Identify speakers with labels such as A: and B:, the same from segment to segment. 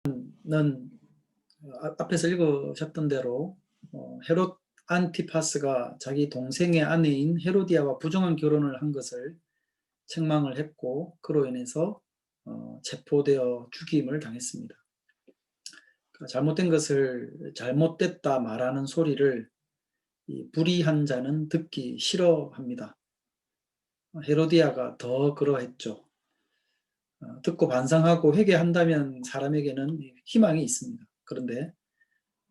A: 는 앞에서 읽으셨던 대로 헤롯 안티파스가 자기 동생의 아내인 헤로디아와 부정한 결혼을 한 것을 책망을 했고 그로 인해서 체포되어 죽임을 당했습니다. 잘못된 것을 잘못됐다 말하는 소리를 이 불의한 자는 듣기 싫어합니다. 헤로디아가 더 그러했죠. 듣고 반성하고 회개한다면 사람에게는 희망이 있습니다. 그런데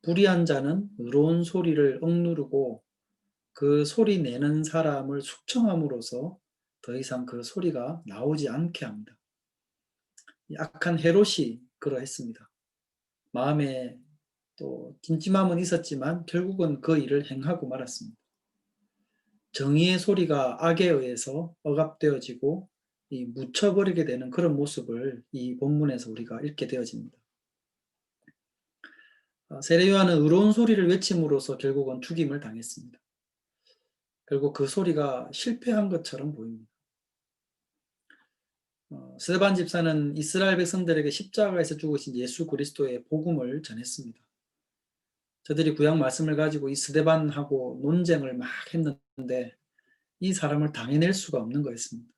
A: 불의한 자는 의로운 소리를 억누르고 그 소리 내는 사람을 숙청함으로써 더 이상 그 소리가 나오지 않게 합니다. 악한 헤롯이 그러했습니다. 마음에 또 찜찜함은 있었지만 결국은 그 일을 행하고 말았습니다. 정의의 소리가 악에 의해서 억압되어지고 묻혀버리게 되는 그런 모습을 이 본문에서 우리가 읽게 되어집니다. 세례 요한은 의로운 소리를 외침으로써 결국은 죽임을 당했습니다. 결국 그 소리가 실패한 것처럼 보입니다. 스데반 집사는 이스라엘 백성들에게 십자가에서 죽으신 예수 그리스도의 복음을 전했습니다. 저들이 구약 말씀을 가지고 이 스데반하고 논쟁을 막 했는데 이 사람을 당해낼 수가 없는 거였습니다.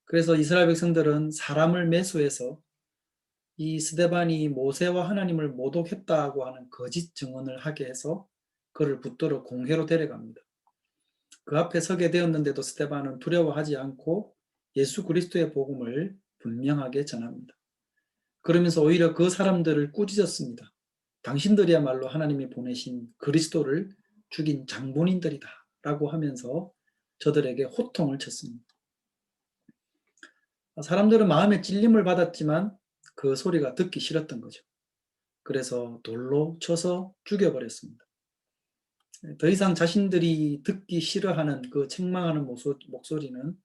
A: 그래서 이스라엘 백성들은 사람을 매수해서 이 스데반이 모세와 하나님을 모독했다고 하는 거짓 증언을 하게 해서 그를 붙들어 공회로 데려갑니다. 그 앞에 서게 되었는데도 스데반은 두려워하지 않고 예수 그리스도의 복음을 분명하게 전합니다. 그러면서 오히려 그 사람들을 꾸짖었습니다. 당신들이야말로 하나님이 보내신 그리스도를 죽인 장본인들이다 라고 하면서 저들에게 호통을 쳤습니다. 사람들은 마음에 찔림을 받았지만 그 소리가 듣기 싫었던 거죠. 그래서 돌로 쳐서 죽여버렸습니다. 더 이상 자신들이 듣기 싫어하는 그 책망하는 목소리는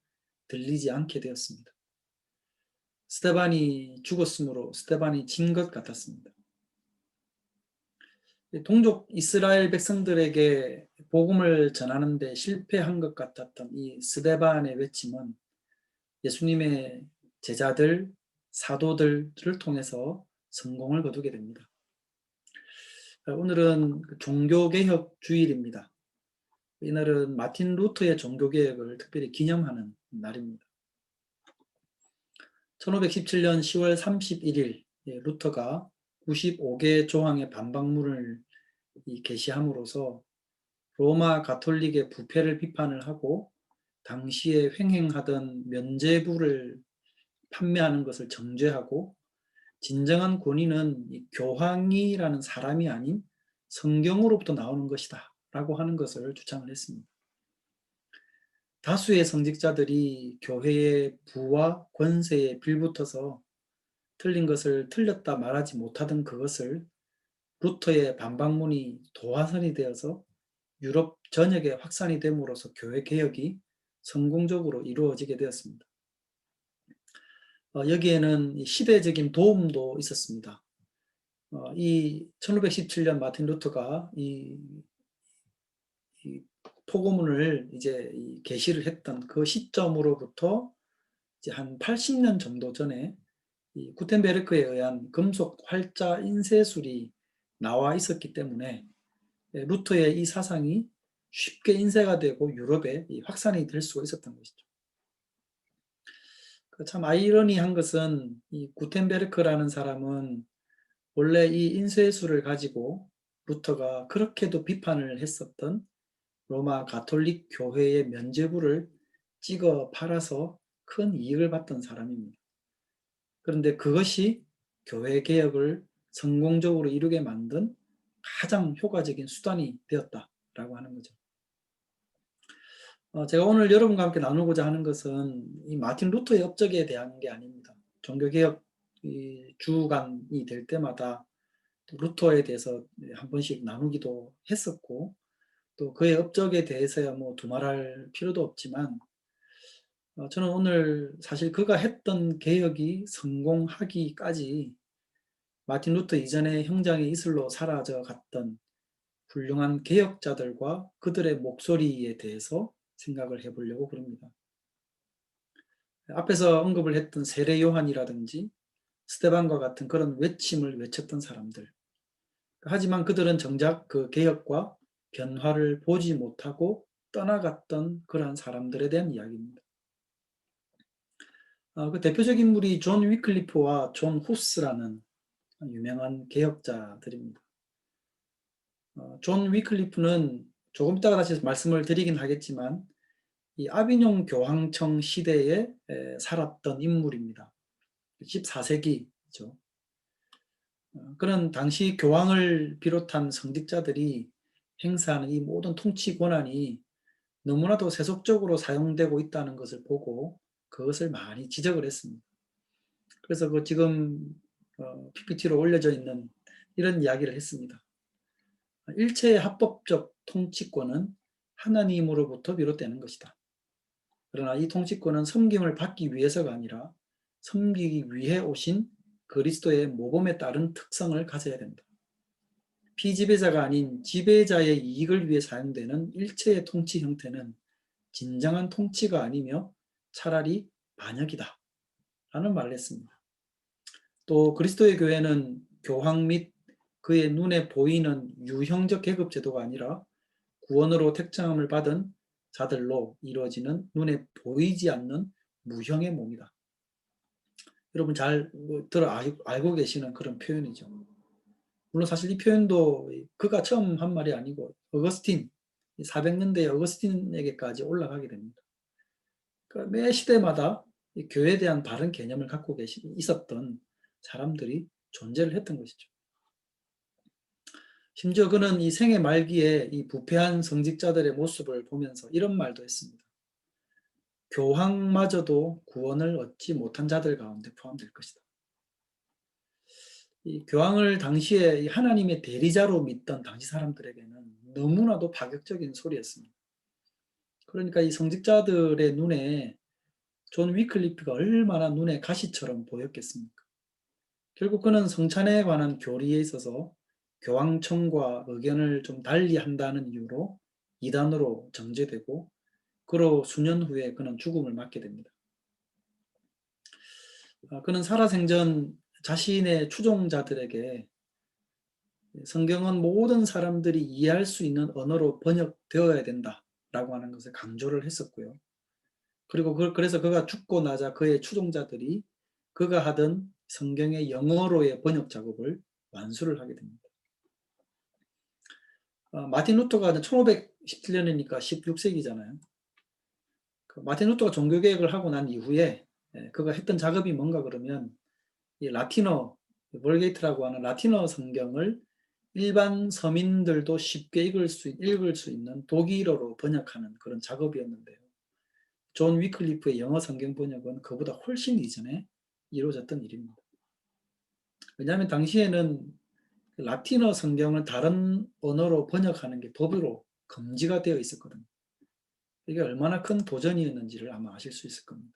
A: 들리지 않게 되었습니다. 스데반이 죽었으므로 스데반이 진 것 같았습니다. 동족 이스라엘 백성들에게 복음을 전하는 데 실패한 것 같았던 이 스데반의 외침은 예수님의 제자들, 사도들을 통해서 성공을 거두게 됩니다. 오늘은 종교개혁 주일입니다. 이날은 마틴 루터의 종교개혁을 특별히 기념하는 날입니다. 1517년 10월 31일 루터가 95개 조항의 반박문을 게시함으로써 로마 가톨릭의 부패를 비판을 하고 당시에 횡행하던 면죄부를 판매하는 것을 정죄하고 진정한 권위는 이 교황이라는 사람이 아닌 성경으로부터 나오는 것이다 라고 하는 것을 주장을 했습니다. 다수의 성직자들이 교회의 부와 권세에 빌붙어서 틀린 것을 틀렸다 말하지 못하던 그것을 루터의 반박문이 도화선이 되어서 유럽 전역에 확산이 됨으로써 교회 개혁이 성공적으로 이루어지게 되었습니다. 여기에는 시대적인 도움도 있었습니다. 이 1517년 마틴 루터가 이 포고문을 이제 게시를 했던 그 시점으로부터 이제 한 80년 정도 전에 이 구텐베르크에 의한 금속 활자 인쇄술이 나와 있었기 때문에 루터의 이 사상이 쉽게 인쇄가 되고 유럽에 확산이 될 수가 있었던 것이죠. 참 아이러니한 것은 이 구텐베르크라는 사람은 원래 이 인쇄술을 가지고 루터가 그렇게도 비판을 했었던 로마 가톨릭 교회의 면죄부를 찍어 팔아서 큰 이익을 봤던 사람입니다. 그런데 그것이 교회 개혁을 성공적으로 이루게 만든 가장 효과적인 수단이 되었다라고 하는 거죠. 제가 오늘 여러분과 함께 나누고자 하는 것은 이 마틴 루터의 업적에 대한 게 아닙니다. 종교개혁 주간이 될 때마다 루터에 대해서 한 번씩 나누기도 했었고 또 그의 업적에 대해서야 뭐 두말할 필요도 없지만 저는 오늘 사실 그가 했던 개혁이 성공하기까지 마틴 루터 이전에 형장의 이슬로 사라져 갔던 훌륭한 개혁자들과 그들의 목소리에 대해서 생각을 해보려고 그럽니다. 앞에서 언급을 했던 세례 요한이라든지 스테반과 같은 그런 외침을 외쳤던 사람들. 하지만 그들은 정작 그 개혁과 변화를 보지 못하고 떠나갔던 그러한 사람들에 대한 이야기입니다. 그 대표적인 인물이 존 위클리프와 존 후스라는 유명한 개혁자들입니다. 존 위클리프는 조금 이따가 다시 말씀을 드리긴 하겠지만 이 아비뇽 교황청 시대에 살았던 인물입니다. 14세기죠. 그는 당시 교황을 비롯한 성직자들이 행사하는 이 모든 통치 권한이 너무나도 세속적으로 사용되고 있다는 것을 보고 그것을 많이 지적을 했습니다. 그래서 그 지금 PPT로 올려져 있는 이런 이야기를 했습니다. 일체의 합법적 통치권은 하나님으로부터 비롯되는 것이다. 그러나 이 통치권은 섬김을 받기 위해서가 아니라 섬기기 위해 오신 그리스도의 모범에 따른 특성을 가져야 된다. 피지배자가 아닌 지배자의 이익을 위해 사용되는 일체의 통치 형태는 진정한 통치가 아니며 차라리 반역이다 라는 말을 했습니다. 또 그리스도의 교회는 교황 및 그의 눈에 보이는 유형적 계급 제도가 아니라 구원으로 택정함을 받은 자들로 이루어지는 눈에 보이지 않는 무형의 몸이다. 여러분 잘 알고 계시는 그런 표현이죠. 물론 사실 이 표현도 그가 처음 한 말이 아니고 어거스틴, 400년대의 어거스틴에게까지 올라가게 됩니다. 그러니까 매 시대마다 교회에 대한 바른 개념을 갖고 있었던 사람들이 존재를 했던 것이죠. 심지어 그는 이 생애 말기에 이 부패한 성직자들의 모습을 보면서 이런 말도 했습니다. 교황마저도 구원을 얻지 못한 자들 가운데 포함될 것이다. 이 교황을 당시에 하나님의 대리자로 믿던 당시 사람들에게는 너무나도 파격적인 소리였습니다. 그러니까 이 성직자들의 눈에 존 위클리프가 얼마나 눈에 가시처럼 보였겠습니까? 결국 그는 성찬에 관한 교리에 있어서 교황청과 의견을 좀 달리 한다는 이유로 이단으로 정죄되고 그로 수년 후에 그는 죽음을 맞게 됩니다. 그는 살아생전 자신의 추종자들에게 성경은 모든 사람들이 이해할 수 있는 언어로 번역되어야 된다라고 하는 것을 강조를 했었고요. 그리고 그래서 그가 죽고 나자 그의 추종자들이 그가 하던 성경의 영어로의 번역 작업을 완수를 하게 됩니다. 마틴 루터가 1517년이니까 16세기잖아요. 마틴 루터가 종교개혁을 하고 난 이후에 그가 했던 작업이 뭔가 그러면 이 라틴어, 볼게이트라고 하는 라틴어 성경을 일반 서민들도 쉽게 읽을 수 있는 독일어로 번역하는 그런 작업이었는데요. 존 위클리프의 영어 성경 번역은 그보다 훨씬 이전에 이루어졌던 일입니다. 왜냐하면 당시에는 라틴어 성경을 다른 언어로 번역하는 게 법으로 금지가 되어 있었거든요. 이게 얼마나 큰 도전이었는지를 아마 아실 수 있을 겁니다.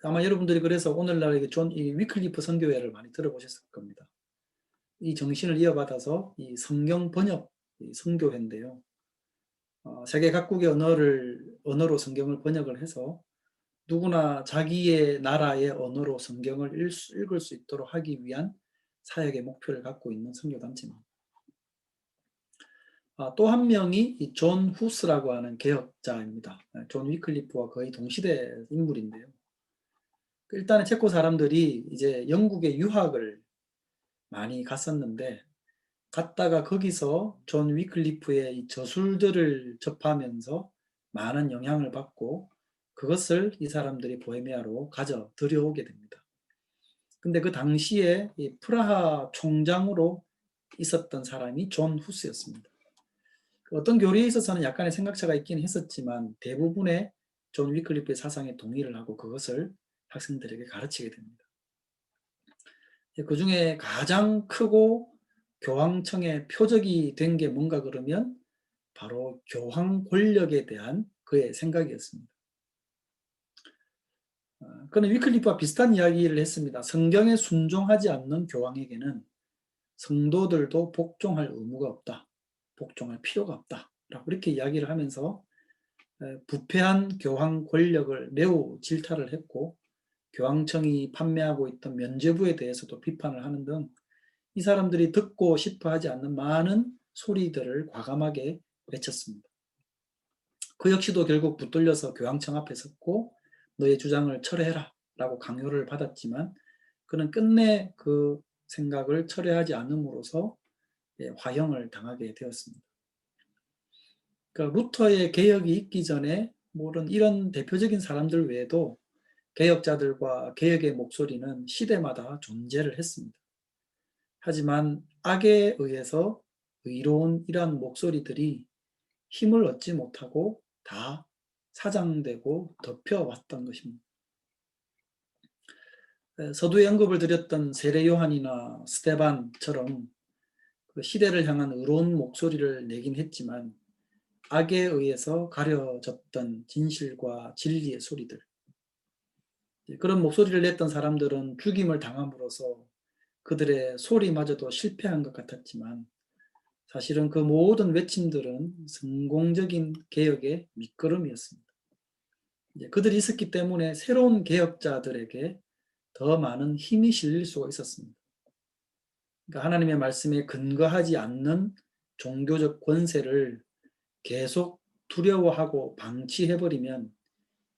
A: 아마 여러분들이 그래서 오늘날 이 위클리프 선교회를 많이 들어보셨을 겁니다. 이 정신을 이어받아서 이 성경 번역 선교회인데요. 세계 각국의 언어로 성경을 번역을 해서 누구나 자기의 나라의 언어로 성경을 읽을 수 있도록 하기 위한 사역의 목표를 갖고 있는 선교단체입니다. 또 한 명이 이 존 후스라고 하는 개혁자입니다. 존 위클리프와 거의 동시대 인물인데요. 일단은 체코 사람들이 이제 영국에 유학을 많이 갔었는데 갔다가 거기서 존 위클리프의 이 저술들을 접하면서 많은 영향을 받고 그것을 이 사람들이 보헤미아로 가져 들여오게 됩니다. 근데 그 당시에 이 프라하 총장으로 있었던 사람이 존 후스였습니다. 어떤 교리에 있어서는 약간의 생각차가 있긴 했었지만 대부분의 존 위클리프의 사상에 동의를 하고 그것을 학생들에게 가르치게 됩니다. 그 중에 가장 크고 교황청의 표적이 된 게 뭔가 그러면 바로 교황 권력에 대한 그의 생각이었습니다. 그는 위클리프와 비슷한 이야기를 했습니다. 성경에 순종하지 않는 교황에게는 성도들도 복종할 의무가 없다. 복종할 필요가 없다. 라고 이렇게 이야기를 하면서 부패한 교황 권력을 매우 질타를 했고 교황청이 판매하고 있던 면죄부에 대해서도 비판을 하는 등 이 사람들이 듣고 싶어 하지 않는 많은 소리들을 과감하게 외쳤습니다. 그 역시도 결국 붙들려서 교황청 앞에 섰고 너의 주장을 철회해라 라고 강요를 받았지만 그는 끝내 그 생각을 철회하지 않음으로써 화형을 당하게 되었습니다. 그러니까 루터의 개혁이 있기 전에 이런 대표적인 사람들 외에도 개혁자들과 개혁의 목소리는 시대마다 존재를 했습니다. 하지만 악에 의해서 의로운 이러한 목소리들이 힘을 얻지 못하고 다 사장되고 덮여왔던 것입니다. 서두에 언급을 드렸던 세례 요한이나 스데반처럼 그 시대를 향한 의로운 목소리를 내긴 했지만 악에 의해서 가려졌던 진실과 진리의 소리들, 그런 목소리를 냈던 사람들은 죽임을 당함으로써 그들의 소리마저도 실패한 것 같았지만 사실은 그 모든 외침들은 성공적인 개혁의 밑거름이었습니다. 그들이 있었기 때문에 새로운 개혁자들에게 더 많은 힘이 실릴 수가 있었습니다. 그러니까 하나님의 말씀에 근거하지 않는 종교적 권세를 계속 두려워하고 방치해버리면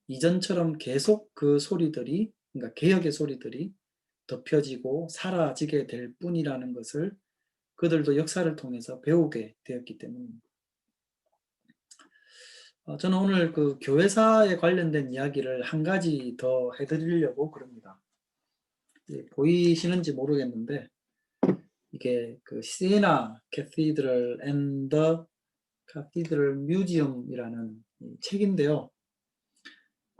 A: 이전처럼 계속 그 소리들이, 그러니까 개혁의 소리들이 덮여지고 사라지게 될 뿐이라는 것을 그들도 역사를 통해서 배우게 되었기 때문입니다. 저는 오늘 그 교회사에 관련된 이야기를 한 가지 더 해드리려고 그럽니다. 보이시는지 모르겠는데 이게 그 시에나 캐티드럴 앤 더 카티드럴 뮤지엄이라는 책인데요.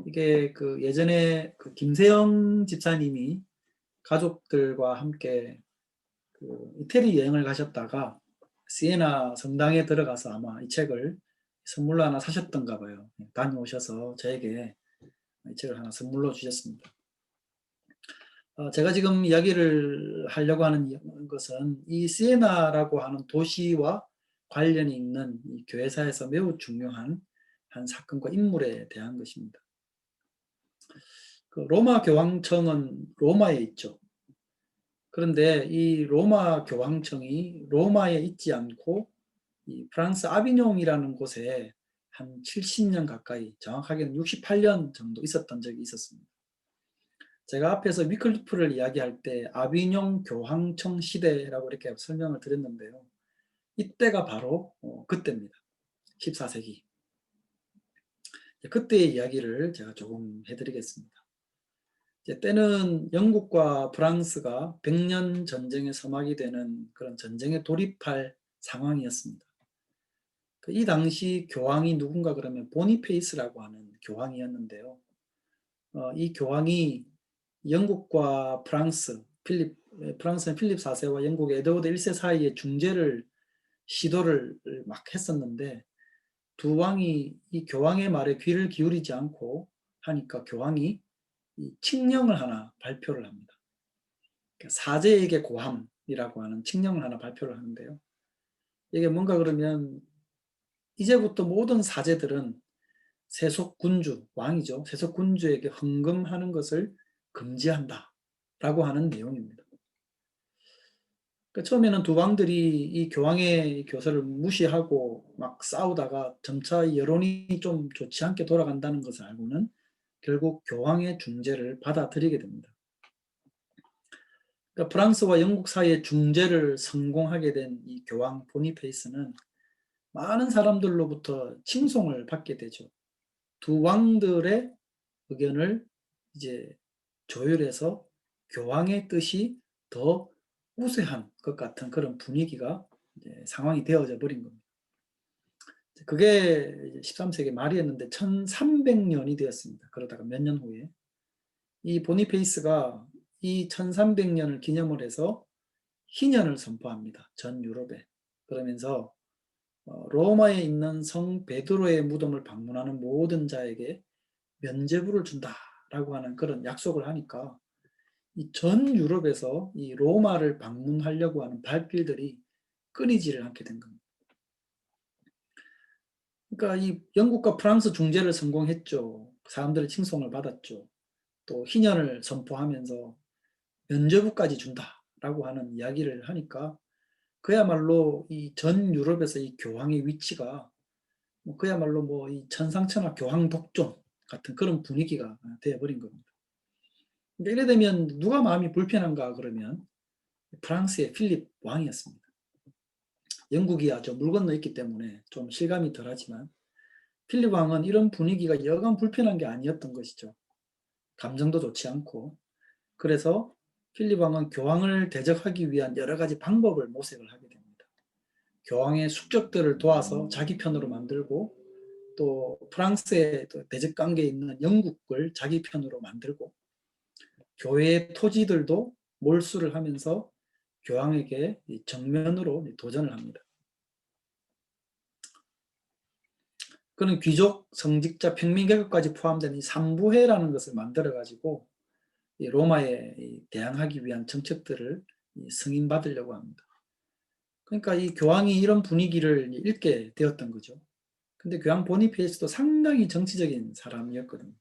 A: 이게 그 예전에 그 김세영 집사님이 가족들과 함께 그 이태리 여행을 가셨다가 시에나 성당에 들어가서 아마 이 책을 선물로 하나 사셨던가 봐요. 다녀오셔서 저에게 이 책을 하나 선물로 주셨습니다. 제가 지금 이야기를 하려고 하는 것은 이 시에나라고 하는 도시와 관련이 있는 이 교회사에서 매우 중요한 한 사건과 인물에 대한 것입니다. 그 로마 교황청은 로마에 있죠. 그런데 이 로마 교황청이 로마에 있지 않고 이 프랑스 아비뇽이라는 곳에 한 70년 가까이, 정확하게는 68년 정도 있었던 적이 있었습니다. 제가 앞에서 위클리프를 이야기할 때 아비뇽 교황청 시대라고 이렇게 설명을 드렸는데요. 이때가 바로 그때입니다. 14세기. 그때의 이야기를 제가 조금 해드리겠습니다. 때는 영국과 프랑스가 100년 전쟁에 서막이 되는 그런 전쟁에 돌입할 상황이었습니다. 이 당시 교황이 누군가 그러면 보니페이스라고 하는 교황이었는데요. 이 교황이 영국과 프랑스는 필립 4세와 영국의 에드워드 1세 사이에 중재를 시도를 막 했었는데 두 왕이 이 교황의 말에 귀를 기울이지 않고 하니까 교황이 이 칙령을 하나 발표를 합니다. 사제에게 고함이라고 하는 칙령을 하나 발표를 하는데요. 이게 뭔가 그러면 이제부터 모든 사제들은 세속 군주, 왕이죠. 세속 군주에게 헌금하는 것을 금지한다 라고 하는 내용입니다. 처음에는 두 왕들이 이 교황의 교서를 무시하고 막 싸우다가 점차 여론이 좀 좋지 않게 돌아간다는 것을 알고는 결국 교황의 중재를 받아들이게 됩니다. 그러니까 프랑스와 영국 사이의 중재를 성공하게 된 이 교황 보니페이스는 많은 사람들로부터 칭송을 받게 되죠. 두 왕들의 의견을 이제 조율해서 교황의 뜻이 더 우세한 것 같은 그런 분위기가 상황이 되어져 버린 겁니다. 그게 13세기 말이었는데 1300년이 되었습니다. 그러다가 몇 년 후에 이 보니페이스가 이 1300년을 기념을 해서 희년을 선포합니다. 전 유럽에. 그러면서 로마에 있는 성 베드로의 무덤을 방문하는 모든 자에게 면죄부를 준다라고 하는 그런 약속을 하니까 이 전 유럽에서 이 로마를 방문하려고 하는 발길들이 끊이지를 않게 된 겁니다. 그러니까 이 영국과 프랑스 중재를 성공했죠. 사람들의 칭송을 받았죠. 또 희년을 선포하면서 면죄부까지 준다라고 하는 이야기를 하니까 그야말로 이 전 유럽에서 이 교황의 위치가 그야말로 이 천상천하 교황 독존 같은 그런 분위기가 되어버린 겁니다. 근데 이래 되면 누가 마음이 불편한가 그러면 프랑스의 필립 왕이었습니다. 영국이 아주 물 건너 있기 때문에 좀 실감이 덜하지만 필립 왕은 이런 분위기가 여간 불편한 게 아니었던 것이죠. 감정도 좋지 않고. 그래서 필립 왕은 교황을 대적하기 위한 여러 가지 방법을 모색을 하게 됩니다. 교황의 숙적들을 도와서 자기 편으로 만들고 또 프랑스의 대적 관계에 있는 영국을 자기 편으로 만들고 교회의 토지들도 몰수를 하면서 교황에게 정면으로 도전을 합니다. 그는 귀족, 성직자, 평민계급까지 포함된 이 삼부회라는 것을 만들어가지고 로마에 대항하기 위한 정책들을 승인받으려고 합니다. 그러니까 이 교황이 이런 분위기를 읽게 되었던 거죠. 근데 교황 보니페이스도 상당히 정치적인 사람이었거든요.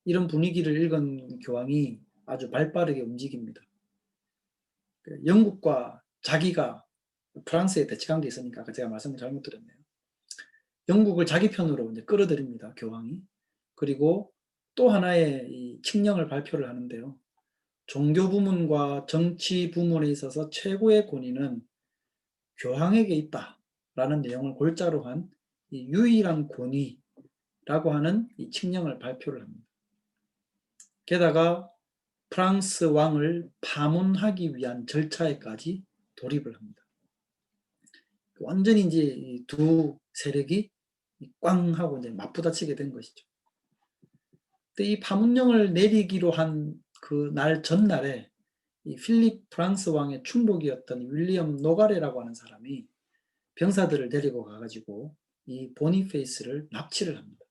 A: 이런 분위기를 읽은 교황이 아주 발빠르게 움직입니다. 영국과 자기가 프랑스에 대치한 게 있으니까 제가 말씀을 잘못 드렸네요. 영국을 자기 편으로 이제 끌어들입니다. 교황이. 그리고 또 하나의 이 칙령을 발표를 하는데요. 종교 부문과 정치 부문에 있어서 최고의 권위는 교황에게 있다라는 내용을 골자로 한 이 유일한 권위라고 하는 이 칙령을 발표를 합니다. 게다가 프랑스 왕을 파문하기 위한 절차에까지 돌입을 합니다. 완전히 이제 두 세력이 꽝 하고 이제 맞부딪히게 된 것이죠. 근데 이 파문령을 내리기로 한 그 날 전날에 이 필립 프랑스 왕의 충복이었던 윌리엄 노가레라고 하는 사람이 병사들을 데리고 가가지고 이 보니페이스를 납치를 합니다.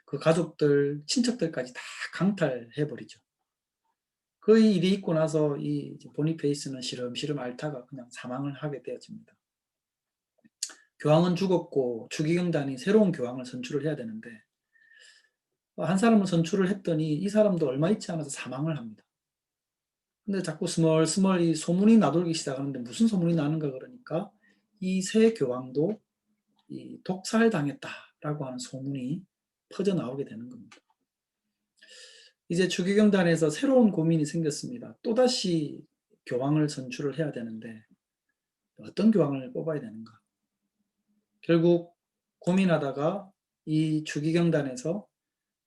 A: 그 가족들, 친척들까지 다 강탈해버리죠. 그 일이 있고 나서 이 보니페이스는 시름시름 앓다가 그냥 사망을 하게 되어집니다. 교황은 죽었고 추기경단이 새로운 교황을 선출을 해야 되는데 한 사람을 선출을 했더니 이 사람도 얼마 있지 않아서 사망을 합니다. 근데 자꾸 스멀스멀 이 소문이 나돌기 시작하는데 무슨 소문이 나는가 그러니까 이 새 교황도 이 독살당했다라고 하는 소문이 퍼져 나오게 되는 겁니다. 이제 추기경단에서 새로운 고민이 생겼습니다. 또다시 교황을 선출을 해야 되는데 어떤 교황을 뽑아야 되는가. 결국 고민하다가 이 추기경단에서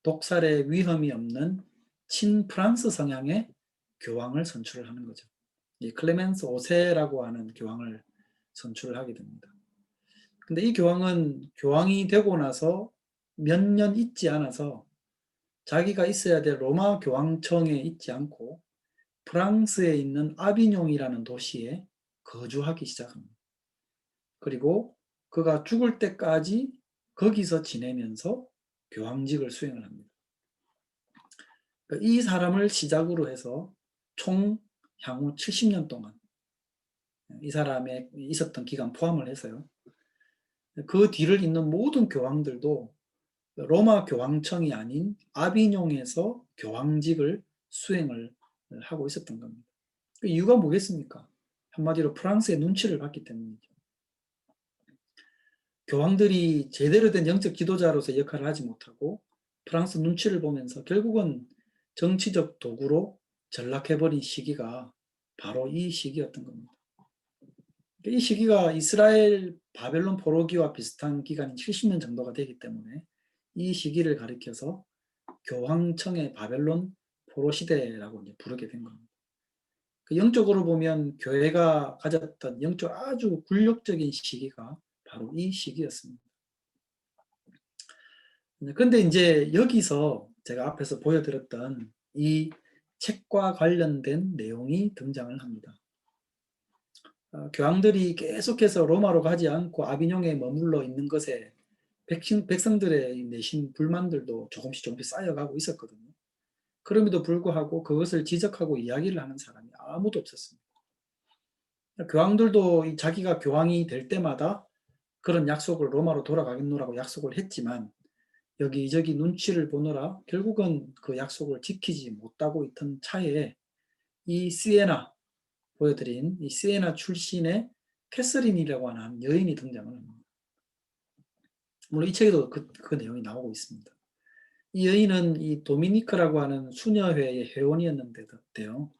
A: 독살의 위험이 없는 친프랑스 성향의 교황을 선출을 하는 거죠. 이 클레멘스 5세라고 하는 교황을 선출을 하게 됩니다. 근데 이 교황은 교황이 되고 나서 몇 년 있지 않아서 자기가 있어야 될 로마 교황청에 있지 않고 프랑스에 있는 아비뇽이라는 도시에 거주하기 시작합니다. 그리고 그가 죽을 때까지 거기서 지내면서 교황직을 수행을 합니다. 이 사람을 시작으로 해서 총 향후 70년 동안 이 사람의 있었던 기간 포함을 해서요. 그 뒤를 잇는 모든 교황들도 로마 교황청이 아닌 아비뇽에서 교황직을 수행을 하고 있었던 겁니다. 그 이유가 뭐겠습니까? 한마디로 프랑스의 눈치를 봤기 때문이죠. 교황들이 제대로 된 영적 지도자로서 역할을 하지 못하고 프랑스 눈치를 보면서 결국은 정치적 도구로 전락해버린 시기가 바로 이 시기였던 겁니다. 이 시기가 이스라엘 바벨론 포로기와 비슷한 기간이 70년 정도가 되기 때문에 이 시기를 가리켜서 교황청의 바벨론 포로 시대라고 이제 부르게 된 겁니다. 그 영적으로 보면 교회가 가졌던 영적 아주 굴욕적인 시기가 바로 이 시기였습니다. 그런데 이제 여기서 제가 앞에서 보여드렸던 이 책과 관련된 내용이 등장을 합니다. 교황들이 계속해서 로마로 가지 않고 아비뇽에 머물러 있는 것에 백성들의 내신 불만들도 조금씩 쌓여가고 있었거든요. 그럼에도 불구하고 그것을 지적하고 이야기를 하는 사람이 아무도 없었습니다. 교황들도 자기가 교황이 될 때마다 그런 약속을 로마로 돌아가겠노라고 약속을 했지만 여기저기 눈치를 보느라 결국은 그 약속을 지키지 못하고 있던 차에 이 시에나, 보여드린 이 시에나 출신의 캐서린이라고 하는 여인이 등장을 합니다. 물론 이 책에도 그 내용이 나오고 있습니다. 이 여인은 이 도미니크라고 하는 수녀회의 회원이었는데요.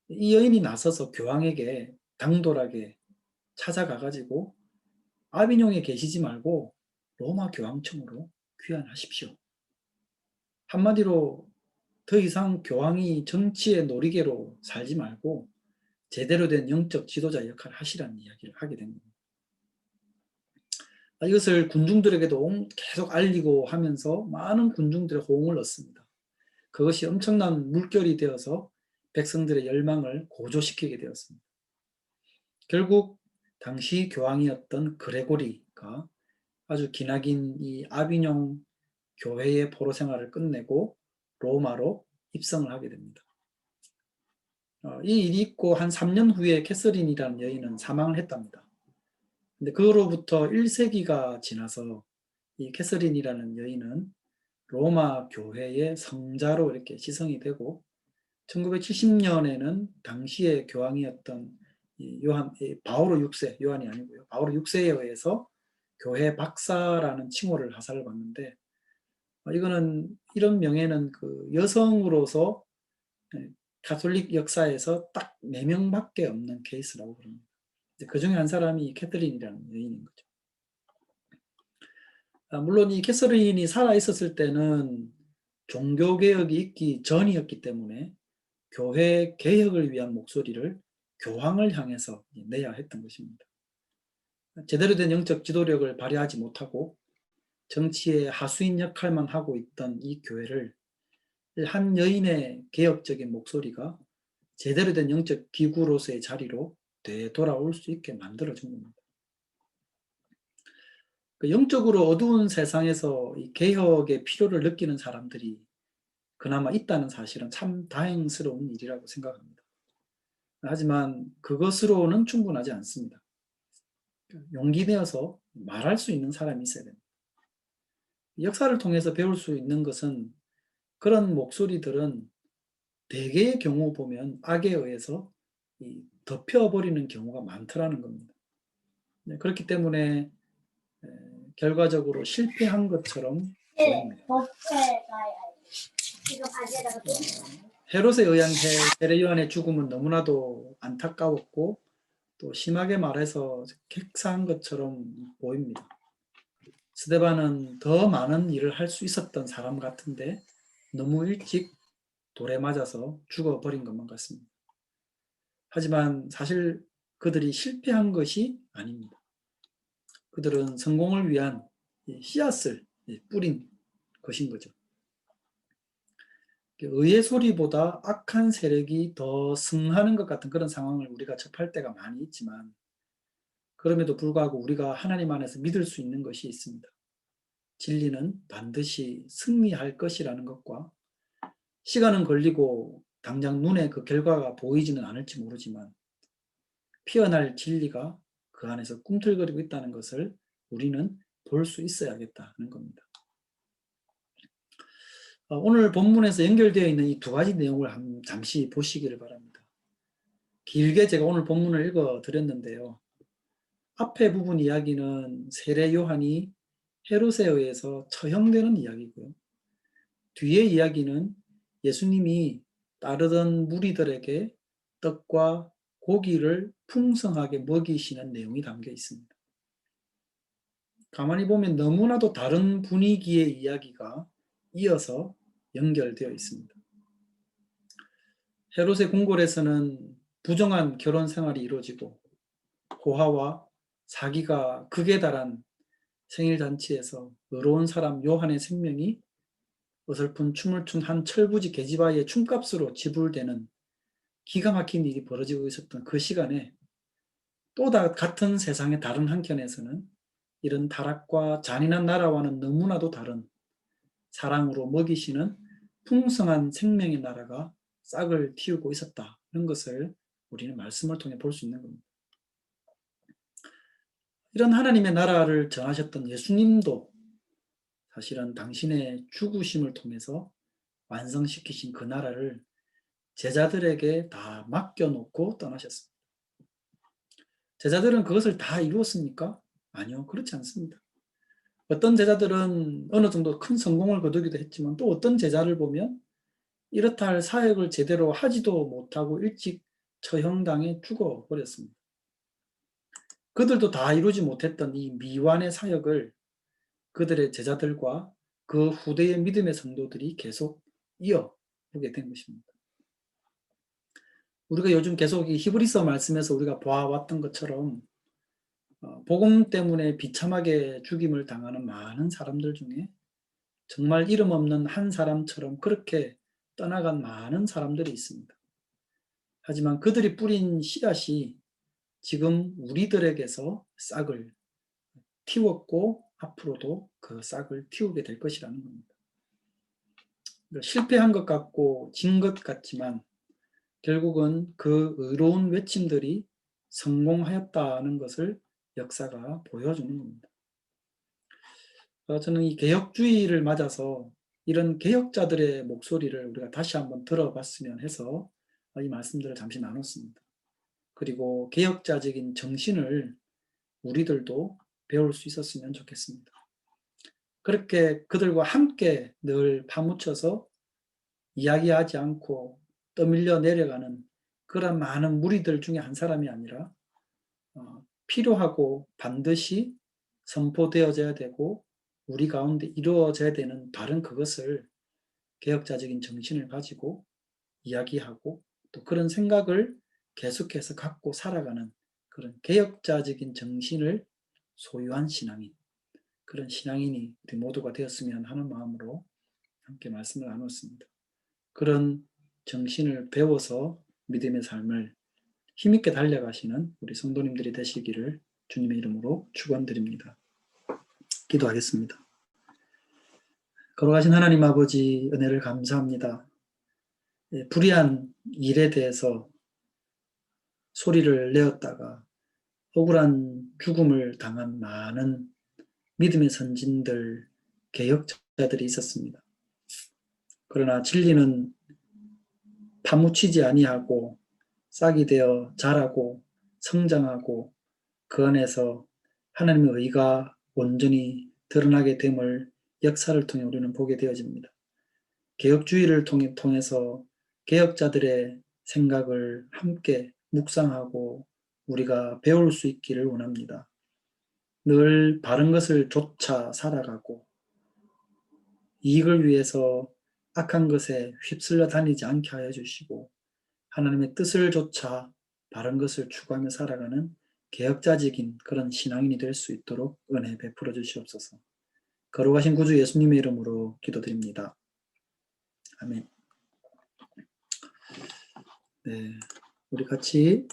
A: 이 여인이 나서서 교황에게 당돌하게 찾아가가지고 아비뇽에 계시지 말고 로마 교황청으로 귀환하십시오. 한마디로 더 이상 교황이 정치의 놀이개로 살지 말고 제대로 된 영적 지도자 역할을 하시라는 이야기를 하게 된 겁니다. 이것을 군중들에게도 계속 알리고 하면서 많은 군중들의 호응을 얻습니다. 그것이 엄청난 물결이 되어서 백성들의 열망을 고조시키게 되었습니다. 결국 당시 교황이었던 그레고리가 아주 기나긴 이 아비뇽 교회의 포로 생활을 끝내고 로마로 입성을 하게 됩니다. 이 일이 있고 한 3년 후에 캐서린이라는 여인은 사망을 했답니다. 근데 그로부터 1세기가 지나서 이 캐서린이라는 여인은 로마 교회의 성자로 이렇게 시성이 되고 1970년에는 당시의 교황이었던 바오로 6세, 요한이 아니고요. 바오로 6세에 의해서 교회 박사라는 칭호를 하사를 받는데 이거는 이런 명예는 그 여성으로서 가톨릭 역사에서 딱 4명밖에 없는 케이스라고 그럽니다. 그 중에 한 사람이 캐서린이라는 여인인 거죠. 물론 이 캐서린이 살아 있었을 때는 종교개혁이 있기 전이었기 때문에 교회 개혁을 위한 목소리를 교황을 향해서 내야 했던 것입니다. 제대로 된 영적 지도력을 발휘하지 못하고 정치의 하수인 역할만 하고 있던 이 교회를 한 여인의 개혁적인 목소리가 제대로 된 영적 기구로서의 자리로 되돌아올 수 있게 만들어준 겁니다. 영적으로 어두운 세상에서 이 개혁의 필요를 느끼는 사람들이 그나마 있다는 사실은 참 다행스러운 일이라고 생각합니다. 하지만 그것으로는 충분하지 않습니다. 용기 내어서 말할 수 있는 사람이 있어야 됩니다. 역사를 통해서 배울 수 있는 것은 그런 목소리들은 대개의 경우 보면 악에 의해서 덮여버리는 경우가 많더라는 겁니다. 그렇기 때문에 결과적으로 실패한 것처럼 보입니다. 헤롯에 의한 헤레 요한의 죽음은 너무나도 안타까웠고 또 심하게 말해서 객사한 것처럼 보입니다. 스데반은 더 많은 일을 할 수 있었던 사람 같은데 너무 일찍 돌에 맞아서 죽어버린 것만 같습니다. 하지만 사실 그들이 실패한 것이 아닙니다. 그들은 성공을 위한 씨앗을 뿌린 것인 거죠. 의의 소리보다 악한 세력이 더 승하는 것 같은 그런 상황을 우리가 접할 때가 많이 있지만 그럼에도 불구하고 우리가 하나님 안에서 믿을 수 있는 것이 있습니다. 진리는 반드시 승리할 것이라는 것과 시간은 걸리고 당장 눈에 그 결과가 보이지는 않을지 모르지만 피어날 진리가 그 안에서 꿈틀거리고 있다는 것을 우리는 볼 수 있어야겠다는 겁니다. 오늘 본문에서 연결되어 있는 이 두 가지 내용을 잠시 보시기를 바랍니다. 길게 제가 오늘 본문을 읽어 드렸는데요. 앞에 부분 이야기는 세례 요한이 헤롯에 의해서 처형되는 이야기고요. 뒤의 이야기는 예수님이 따르던 무리들에게 떡과 고기를 풍성하게 먹이시는 내용이 담겨 있습니다. 가만히 보면 너무나도 다른 분위기의 이야기가 이어서 연결되어 있습니다. 헤롯의 궁궐에서는 부정한 결혼 생활이 이루어지고 고아와 사기가 극에 달한 생일잔치에서 의로운 사람 요한의 생명이 어설픈 춤을 춘 한 철부지 계집아이의 춤값으로 지불되는 기가 막힌 일이 벌어지고 있었던 그 시간에 또 같은 세상의 다른 한켠에서는 이런 타락과 잔인한 나라와는 너무나도 다른 사랑으로 먹이시는 풍성한 생명의 나라가 싹을 틔우고 있었다는 것을 우리는 말씀을 통해 볼 수 있는 겁니다. 이런 하나님의 나라를 전하셨던 예수님도 사실은 당신의 죽으심을 통해서 완성시키신 그 나라를 제자들에게 다 맡겨놓고 떠나셨습니다. 제자들은 그것을 다 이루었습니까? 아니요, 그렇지 않습니다. 어떤 제자들은 어느 정도 큰 성공을 거두기도 했지만 또 어떤 제자를 보면 이렇다 할 사역을 제대로 하지도 못하고 일찍 처형당해 죽어버렸습니다. 그들도 다 이루지 못했던 이 미완의 사역을 그들의 제자들과 그 후대의 믿음의 성도들이 계속 이어오게 된 것입니다. 우리가 요즘 계속 이 히브리서 말씀에서 우리가 보아왔던 것처럼 복음 때문에 비참하게 죽임을 당하는 많은 사람들 중에 정말 이름 없는 한 사람처럼 그렇게 떠나간 많은 사람들이 있습니다. 하지만 그들이 뿌린 씨앗이 지금 우리들에게서 싹을 틔웠고 앞으로도 그 싹을 틔우게 될 것이라는 겁니다. 실패한 것 같고 진 것 같지만 결국은 그 의로운 외침들이 성공하였다는 것을 역사가 보여주는 겁니다. 저는 이 개혁주의를 맞아서 이런 개혁자들의 목소리를 우리가 다시 한번 들어봤으면 해서 이 말씀들을 잠시 나눴습니다. 그리고 개혁자적인 정신을 우리들도 배울 수 있었으면 좋겠습니다. 그렇게 그들과 함께 늘 파묻혀서 이야기하지 않고 떠밀려 내려가는 그런 많은 무리들 중에 한 사람이 아니라 필요하고 반드시 선포되어져야 되고 우리 가운데 이루어져야 되는 바른 그것을 개혁자적인 정신을 가지고 이야기하고 또 그런 생각을 계속해서 갖고 살아가는 그런 개혁자적인 정신을 소유한 신앙인, 그런 신앙인이 우리 모두가 되었으면 하는 마음으로 함께 말씀을 나눴습니다. 그런 정신을 배워서 믿음의 삶을 힘있게 달려가시는 우리 성도님들이 되시기를 주님의 이름으로 축원드립니다. 기도하겠습니다. 거룩하신 하나님 아버지 은혜를 감사합니다. 불의한 일에 대해서 소리를 내었다가 억울한 죽음을 당한 많은 믿음의 선진들, 개혁자들이 있었습니다. 그러나 진리는 파묻히지 아니하고 싹이 되어 자라고 성장하고 그 안에서 하나님의 의가 온전히 드러나게 됨을 역사를 통해 우리는 보게 되어집니다. 개혁주의를 통해서 개혁자들의 생각을 함께 묵상하고 우리가 배울 수 있기를 원합니다. 늘 바른 것을 좇아 살아가고 이익을 위해서 악한 것에 휩쓸려 다니지 않게 하여 주시고 하나님의 뜻을 좇아 바른 것을 추구하며 살아가는 개혁자적인 그런 신앙인이 될 수 있도록 은혜 베풀어 주시옵소서. 거룩하신 구주 예수님의 이름으로 기도드립니다. 아멘. 네, 우리 같이